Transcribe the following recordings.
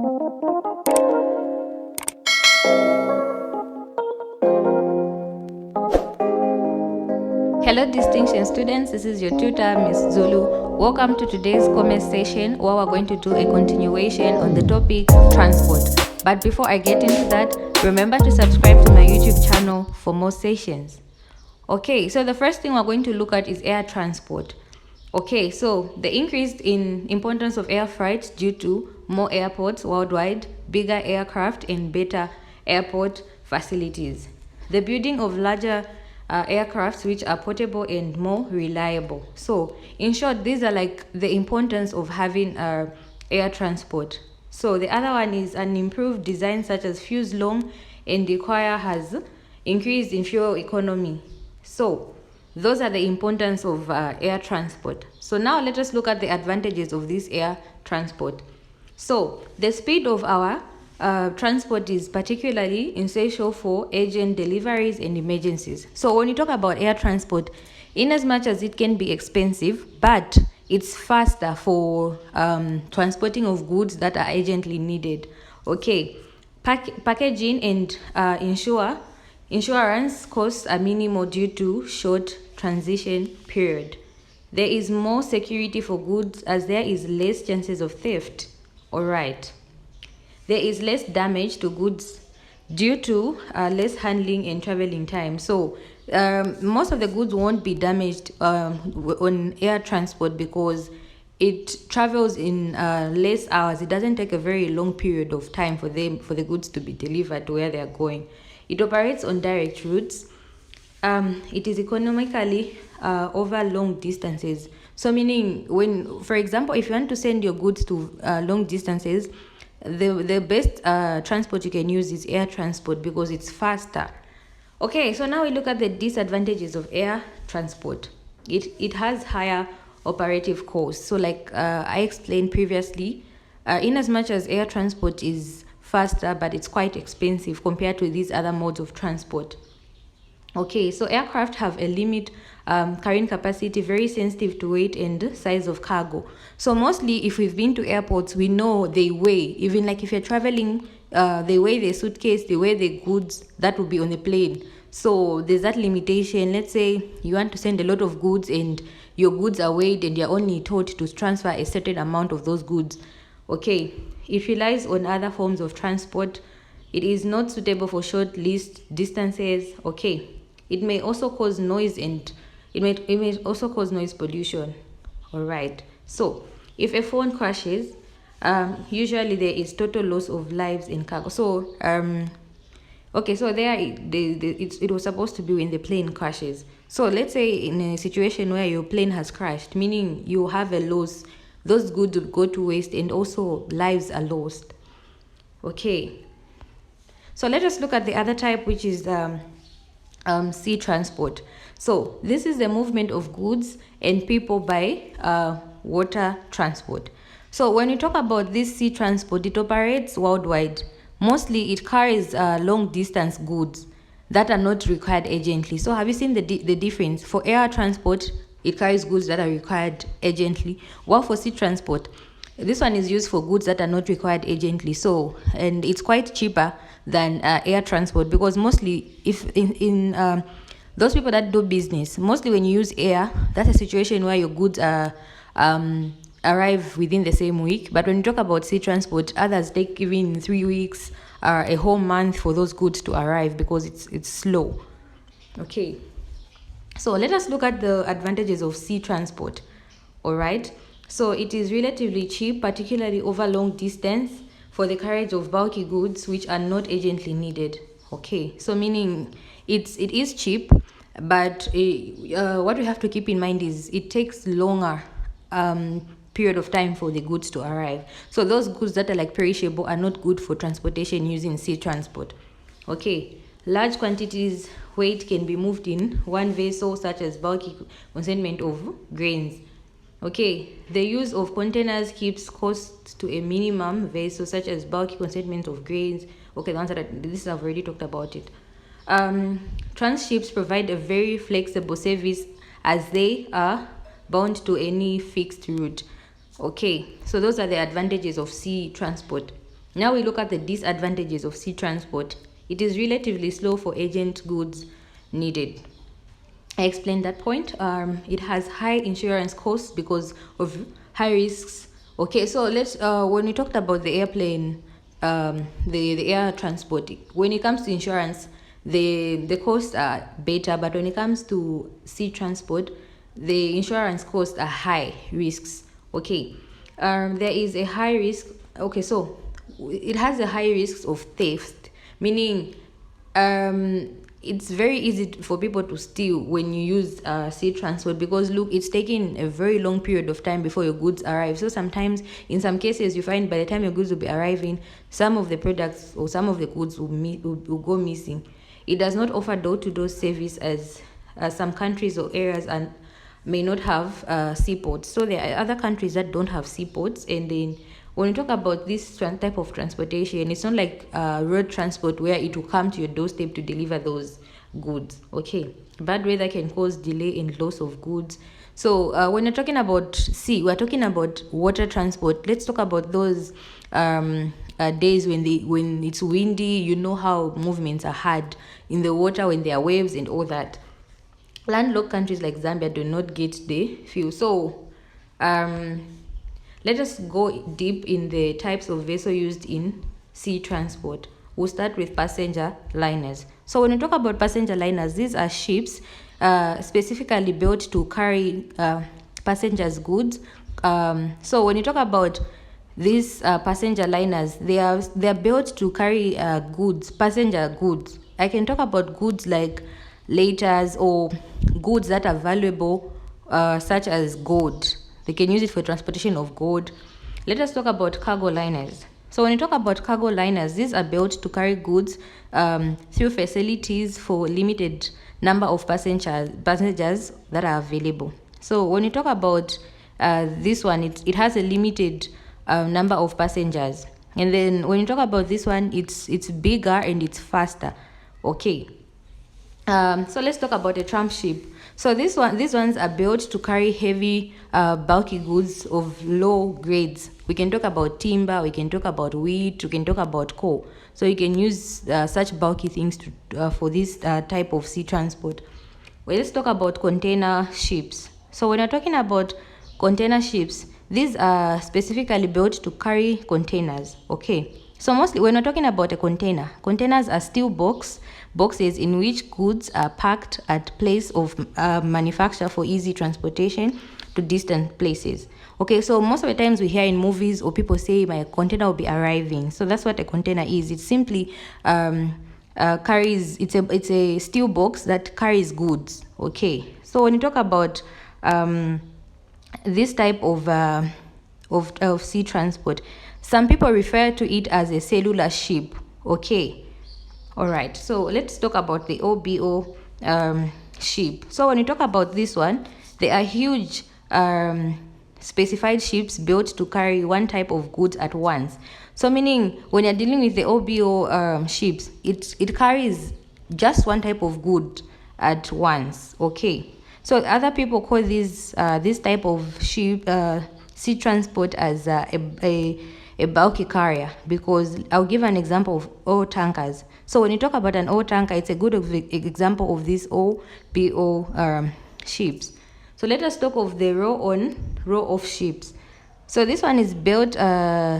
Hello distinction students, this is your tutor Miss Zulu. Welcome to today's conversation where we're going to do a continuation on the topic transport. But before I get into that, remember to subscribe to my YouTube channel for more sessions. Okay, so the first thing we're going to look at is air transport. Okay, so the increase in importance of air freight due to more airports worldwide, bigger aircraft, and better airport facilities. The building of larger aircrafts which are portable and more reliable. So, in short, these are like the importance of having air transport. So, the other one is an improved design such as fuse long and require has increased in fuel economy. So, those are the importance of air transport. So now let us look at the advantages of this air transport. So the speed of our transport is particularly essential for urgent deliveries and emergencies. So when you talk about air transport, in as much as it can be expensive, but it's faster for transporting of goods that are urgently needed. Okay, packaging and insurance costs are minimal due to short transition period. There is more security for goods as there is less chances of theft. Alright. There is less damage to goods due to less handling and traveling time. So most of the goods won't be damaged on air transport because it travels in less hours. It doesn't take a very long period of time for the goods to be delivered to where they are going. It operates on direct routes. It is economically over long distances. So meaning when, for example, if you want to send your goods to long distances, the best transport you can use is air transport because it's faster. Okay, so now we look at the disadvantages of air transport. It has higher operative costs. So like I explained previously, in as much as air transport is faster, but it's quite expensive compared to these other modes of transport. Okay, so aircraft have a limit carrying capacity, very sensitive to weight and size of cargo. So mostly if we've been to airports, we know they weigh. Even like if you're traveling, they weigh the suitcase, they weigh the goods that will be on the plane. So there's that limitation. Let's say you want to send a lot of goods and your goods are weighed and you're only told to transfer a certain amount of those goods. Okay, it relies on other forms of transport. It is not suitable for short distances. Okay, it may also cause noise and it may also cause noise pollution. All right, so if a phone crashes, usually there is total loss of lives in cargo. So okay, so there it was supposed to be when the plane crashes. So let's say in a situation where your plane has crashed, meaning you have a loss, those goods would go to waste and also lives are lost. Okay, so let us look at the other type, which is sea transport. So this is the movement of goods and people by water transport. So when you talk about this sea transport, it operates worldwide. Mostly it carries long distance goods that are not required urgently. So have you seen the difference? For air transport, it carries goods that are required urgently, while for sea transport, this one is used for goods that are not required urgently. So, and it's quite cheaper than air transport because mostly if in those people that do business, mostly when you use air, that's a situation where your goods are arrive within the same week. But when you talk about sea transport, others take even 3 weeks, a whole month for those goods to arrive because it's slow. Okay, so let us look at the advantages of sea transport. All right, so it is relatively cheap, particularly over long distance, for the carriage of bulky goods which are not urgently needed. Okay, so meaning it is cheap, but what we have to keep in mind is it takes longer period of time for the goods to arrive. So those goods that are like perishable are not good for transportation using sea transport. Okay, large quantities weight can be moved in one vessel, such as bulky consignment of grains. Okay, the use of containers keeps costs to a minimum vessel, such as bulky consignment of grains. Okay, the ones that this I've already talked about it. Transships provide a very flexible service as they are bound to any fixed route. Okay, so those are the advantages of sea transport. Now we look at the disadvantages of sea transport. It is relatively slow for urgent goods needed. I explained that point. It has high insurance costs because of high risks. Okay, so let's when we talked about the airplane, the air transport, when it comes to insurance, the costs are better, but when it comes to sea transport, the insurance costs are high risks. Okay, there is a high risk. Okay, so it has a high risks of theft, meaning it's very easy for people to steal when you use sea transport, because look, it's taking a very long period of time before your goods arrive. So sometimes, in some cases, you find by the time your goods will be arriving, some of the products or some of the goods will go missing. It does not offer door-to-door service as some countries or areas and may not have seaports. So there are other countries that don't have seaports, and then when you talk about this type of transportation, it's not like road transport where it will come to your doorstep to deliver those goods. Okay, bad weather can cause delay and loss of goods. So when you're talking about sea, we're talking about water transport. Let's talk about those days when it's windy. You know how movements are hard in the water when there are waves and all that. Landlocked countries like Zambia do not get the fuel. So let us go deep in the types of vessel used in sea transport. We'll start with passenger liners. So when we talk about passenger liners, these are ships specifically built to carry passengers' goods. So when you talk about these passenger liners, they are built to carry goods, passenger goods. I can talk about goods like letters or goods that are valuable, such as gold. They can use it for transportation of gold. Let us talk about cargo liners. So when you talk about cargo liners, these are built to carry goods through facilities for limited number of passengers that are available. So when you talk about this one, it has a limited number of passengers. And then when you talk about this one, it's bigger and it's faster. Okay. So let's talk about a tramp ship. So these ones are built to carry heavy, bulky goods of low grades. We can talk about timber, we can talk about wheat, we can talk about coal. So you can use such bulky things for this type of sea transport. Well, let's talk about container ships. So when you're talking about container ships, these are specifically built to carry containers. Okay. So mostly when we're talking about a container, containers are steel boxes in which goods are packed at place of manufacture for easy transportation to distant places. Okay, so most of the times we hear in movies or people say my container will be arriving. So that's what a container is. It simply carries. It's a steel box that carries goods. Okay, so when you talk about this type of sea transport, some people refer to it as a cellular ship. Okay. All right. So let's talk about the OBO ship. So when you talk about this one, they are huge specified ships built to carry one type of goods at once. So meaning when you're dealing with the OBO ships, it carries just one type of good at once. Okay. So other people call this type of ship sea transport as a bulky carrier, because I'll give an example of oil tankers. So when you talk about an oil tanker, it's a good example of these OBO ships. So let us talk of the row-off ships. So this one is built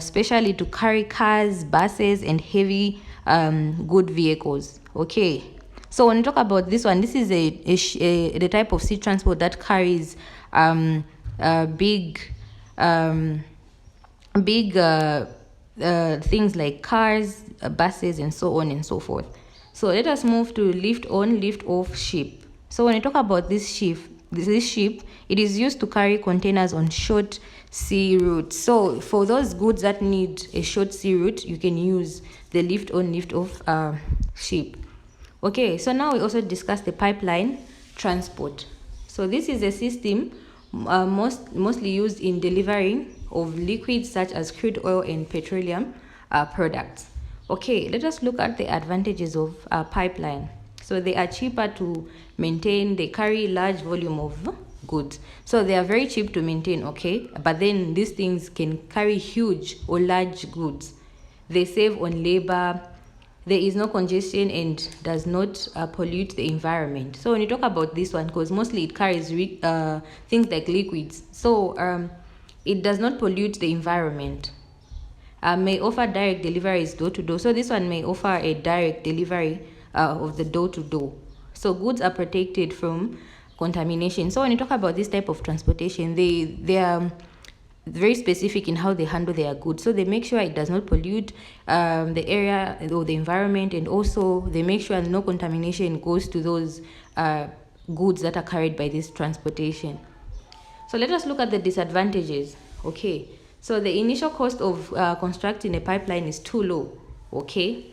specially to carry cars, buses, and heavy good vehicles. Okay. So when you talk about this one, this is the type of sea transport that carries big things like cars, buses, and so on and so forth. So let us move to lift-on, lift-off ship. So when you talk about this ship, it is used to carry containers on short sea routes. So for those goods that need a short sea route, you can use the lift-on, lift-off ship. Okay, so now we also discuss the pipeline transport. So this is a system mostly used in delivering of liquids such as crude oil and petroleum products. Okay, let us look at the advantages of pipeline. So they are cheaper to maintain. They carry large volume of goods. So they are very cheap to maintain, okay? But then these things can carry huge or large goods. they save on labor, there is no congestion, and does not pollute the environment. So when you talk about this one, because mostly it carries things like liquids, so it does not pollute the environment. May offer direct deliveries door to door. So this one may offer a direct delivery of the door to door. So goods are protected from contamination. So when you talk about this type of transportation, they are very specific in how they handle their goods. So they make sure it does not pollute the area or the environment, and also they make sure no contamination goes to those goods that are carried by this transportation. So let us look at the disadvantages. Okay, so the initial cost of constructing a pipeline is too low. Okay,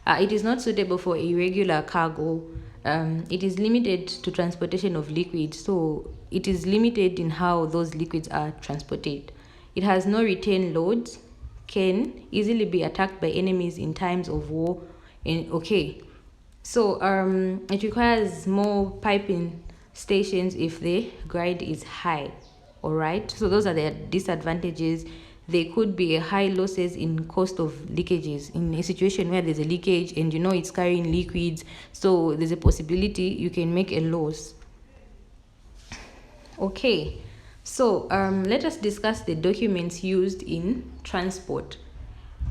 it is not suitable for irregular cargo. It is limited to transportation of liquids, so it is limited in how those liquids are transported. It has no return loads, can easily be attacked by enemies in times of war. Okay, so it requires more piping stations if the grade is high. All right, so those are the disadvantages. There could be a high losses in cost of leakages in a situation where there's a leakage and you know it's carrying liquids, so there's a possibility you can make a loss. Okay, so let us discuss the documents used in transport.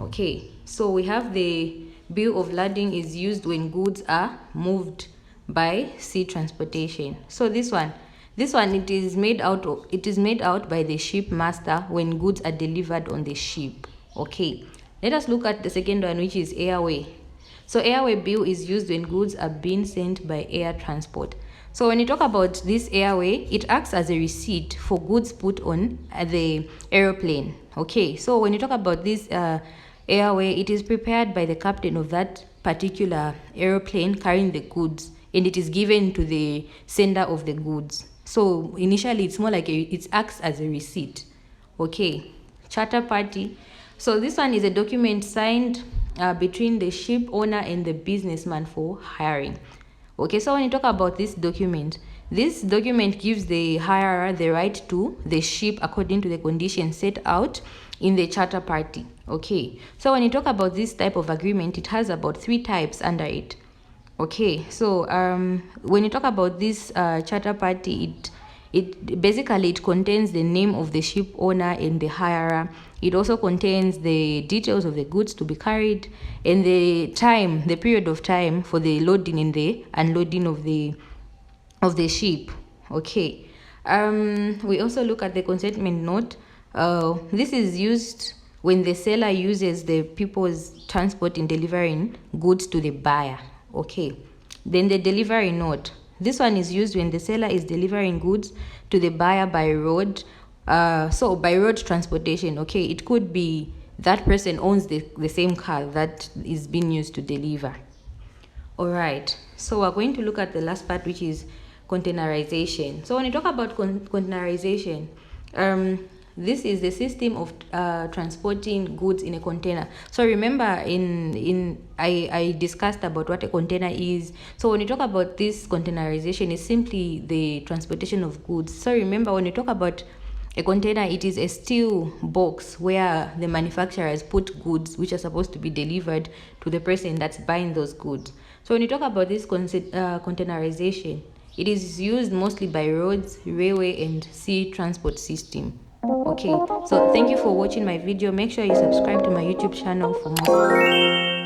Okay, so we have the bill of lading is used when goods are moved by sea transportation. So this one it is made out by the ship master when goods are delivered on the ship. Okay, let us look at the second one, which is airway. So airway bill is used when goods are being sent by air transport. So when you talk about this airway, it acts as a receipt for goods put on the aeroplane. Okay, so when you talk about this airway, it is prepared by the captain of that particular aeroplane carrying the goods, and it is given to the sender of the goods. So initially it's more like it acts as a receipt. Okay, charter party. So this one is a document signed between the ship owner and the businessman for hiring. Okay, so when you talk about this document gives the hirer the right to the ship according to the conditions set out in the charter party. Okay, so when you talk about this type of agreement, it has about 3 types under it. Okay, so when you talk about this charter party, it basically it contains the name of the ship owner and the hirer. It also contains the details of the goods to be carried and the period of time for the loading and the unloading of the ship. Okay, we also look at the consentment note. This is used when the seller uses the people's transport in delivering goods to the buyer. Okay, then the delivery note. This one is used when the seller is delivering goods to the buyer by road. So by road transportation. Okay, it could be that person owns the same car that is being used to deliver. All right, so we're going to look at the last part, which is containerization. So when you talk about containerization, this is the system of transporting goods in a container. So remember I discussed about what a container is. So when you talk about this containerization, it's simply the transportation of goods. So remember, when you talk about a container, it is a steel box where the manufacturers put goods which are supposed to be delivered to the person that's buying those goods. So when you talk about this containerization, it is used mostly by roads, railway, and sea transport system. Okay, so thank you for watching my video. Make sure you subscribe to my YouTube channel for more.